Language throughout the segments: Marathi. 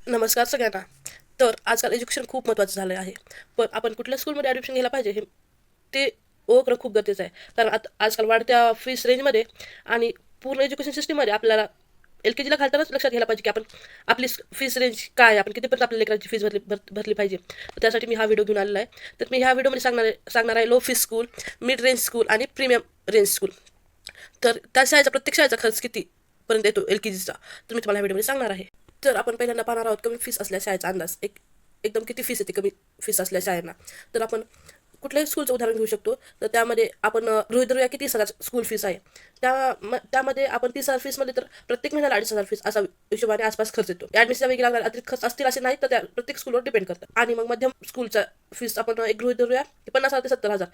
नमस्कार सगळ्यांना. तर आजकाल एज्युकेशन खूप महत्त्वाचं झालं आहे. पण आपण कुठल्या स्कूलमध्ये ॲडमिशन घ्यायला पाहिजे ते ओळखणं खूप गरजेचं आहे. कारण आता आजकाल वाढत्या फीस रेंजमध्ये आणि पूर्ण एज्युकेशन सिस्टममध्ये आपल्याला LKGला घालतानाच लक्षात घ्यायला पाहिजे की आपण आपली फीस रेंज काय आहे, आपण कितीपर्यंत आपल्या लेकरांची फीस भरली पाहिजे. तर त्यासाठी मी हा व्हिडिओ घेऊन आलेला आहे. तर मी ह्या व्हिडिओमध्ये सांगणार आहे low fees school, mid range school आणि प्रीमियम रेंज स्कूल. तर त्या शाळेचा प्रत्येक शाळेचा खर्च कितीपर्यंत येतो LKGचा, तर मी तुम्हाला व्हिडिओमध्ये सांगणार आहे. तर आपण पहिल्यांदा पाहणार आहोत कमी फीस असल्या शाळेचा अंदाज. एकदम किती फीस येते कमी फीस असल्या शाळांना. तर आपण कुठल्याही स्कूलचं उदाहरण घेऊ शकतो. तर त्यामध्ये आपण गृहीत धरूया की 30,000 स्कूल फीस आहे. त्यामध्ये आपण 30,000 फीसमध्ये तर प्रत्येक महिन्याला 2,500 फीस असा हिशोबाने आसपास खर्च येतो. ॲडमिशनच्या वेळी लागणारे अतिरिक्त खर्च असतील असे नाही, तर त्या प्रत्येक स्कूलवर डिपेंड करतं. आणि मग मध्यम स्कूलचा फीस आपण एक गृहीत धरूया की 50,000 ते 70,000.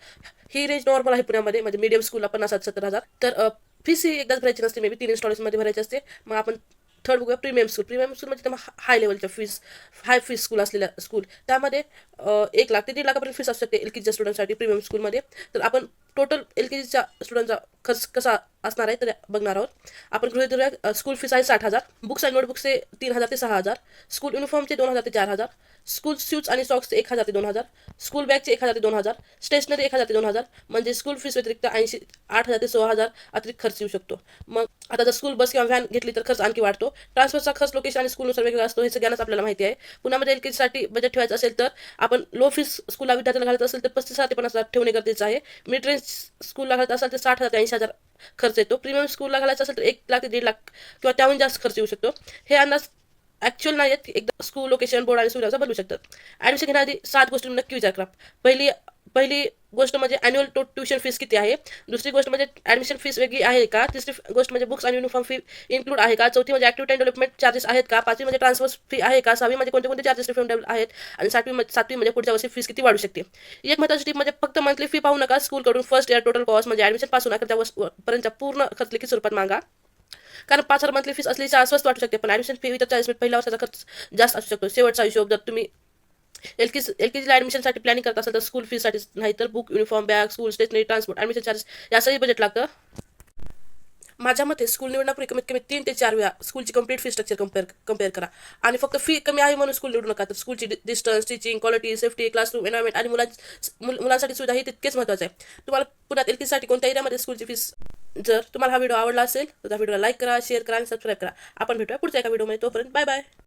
ही रेंज नॉर्मल आहे पुण्यामध्ये. म्हणजे मीडियम स्कूलला 50,000 ते 70,000. तर फीस ही एकदाच भरायची नसते, मे बी 3 इन्स्टॉलमेंटमध्ये भरायची असते. मग आपण थर्ड बघूया प्रीमियम स्कूल. प्रीमियम स्कूल म्हणजे मग हाय लेवलच्या फीस, हाय फीस स्कूल असलेल्या स्कूल. त्यामध्ये 1 लाख ते 1.5 लाखापर्यंत फीस असू शकते LKGच्या स्टुडंटसाठी प्रीमियम स्कूलमध्ये. तर आपण टोटल LKGच्या स्टुडंटचा खर्च कसा असणार आहे तर बघणार आहोत. आपण गृहीत धरूया स्कूल फीस आहे 60,000. बुक्स आणि नोटबुक्सचे 3,000 ते 6,000. स्कूल युनिफॉर्मचे 2,000 ते 4,000. स्कूल शूज आणि सॉक्सचे 1,000 ते 2,000. स्कूल बॅगचे 1,000 ते 2,000. स्टेशनरी 1,000 ते 2,000. म्हणजे स्कूल फीस व्यतिरिक्त 8,000 ते 16,000 अतिरिक्त खर्च येऊ शकतो. मग आता जर स्कूल बस किंवा व्हॅन घेतली तर खर्च आणखी वाढतो. ट्रान्सफरचा खर्च लोकेशन आणि स्कूलनुसार वेगळा असतो, हे सगळ्यांनाच आपल्याला माहिती आहे. पुण्यामध्ये LKGसाठी बजेट ठेवायचं असेल तर आपण लो फीस स्कूलला विद्यार्थ्याला घालत असेल तर 35,000 ते 50,000 ठेवणे गरजेचं आहे. मिड रेंज स्कूलला घालत असेल तर 60,000 ते 80,000 खर्च येतो. प्रीमियम स्कूलला घालायचं असेल तर 1 लाख ते 1.5 लाख किंवा त्याहून जास्त खर्च येऊ शकतो. हे अंदाज ॲक्च्युअल नाही आहेत, एकदा स्कूल लोकेशन बोर्ड आणि सुविधाचा बदलू शकतात. ॲडमिशन घेण्याआधी 7 गोष्टी नक्की विचार करा. पहिली पहिली गोष्ट म्हणजे ॲन्युअल ट्युशन फीस किती आहे. दुसरी गोष्ट म्हणजे ॲडमिशन फीस वेगळी आहे का. तिसरी गोष्ट म्हणजे बुक्स आणि युनिफॉर्म फी इन्क्लूड आहे का. चौथी म्हणजे ॲक्टिव्हिटी अँड डेव्हलपमेंट चार्जेस आहेत का. पाचवी म्हणजे ट्रान्सफर फी आहे का. सहावी म्हणजे कोणते कोणते चार्जेस रिफंडेबल आहेत. आणि सातवी म्हणजे पुढच्या वर्षी फीस किती वाढू शकते. एक महत्त्वाची टीप म्हणजे फक्त मंथली फी पाहू नका. स्कूलकडून फर्स्ट इयर टोटल कॉस्ट म्हणजे ॲडमिशन पासून अखेरच्या पर्यंतच्या पूर्ण खर्च लिखित स्वरूपात मागा. कारण 5,000 मंथली फीस असली स्वस्त वाटू शकते, पण ॲडमिशन फी इतर 40 पहिल्या वर्षाचा खर्च जास्त असू शकतो. शेवटचा हिशोब जर तुम्ही LKGला ॲडमिशनसाठी प्लॅनिंग करत असाल तर स्कूल फीसाठी नाही तर book, uniform, bag, school stationery, transport, admission charges याचंही बजेट लागतं. माझ्या मते स्कूल निवडण्यापूर्वी कमीत कमी 3 ते 4 वेळा स्कूलची कंप्लीट फी स्ट्रक्चर कम्पेअर करा. आणि फक्त फी कमी आहे म्हणून स्कूल निवडू नका. तर स्कूलची distance, teaching quality, safety, classroom environment आणि मुलांसाठी सुविधा ही तितकेच महत्त्वाचं आहे. तुम्हाला पुण्यात LKGसाठी कोणत्या एरियामध्ये स्कूलची फीस. जर तुम्हाला हा व्हिडिओ आवडला असेल तर त्या व्हिडिओला लाईक करा, शेअर करा आणि सबस्क्राईब करा. आपण भेटूया पुढच्या एका व्हिडिओमध्ये. तोपर्यंत बाय बाय.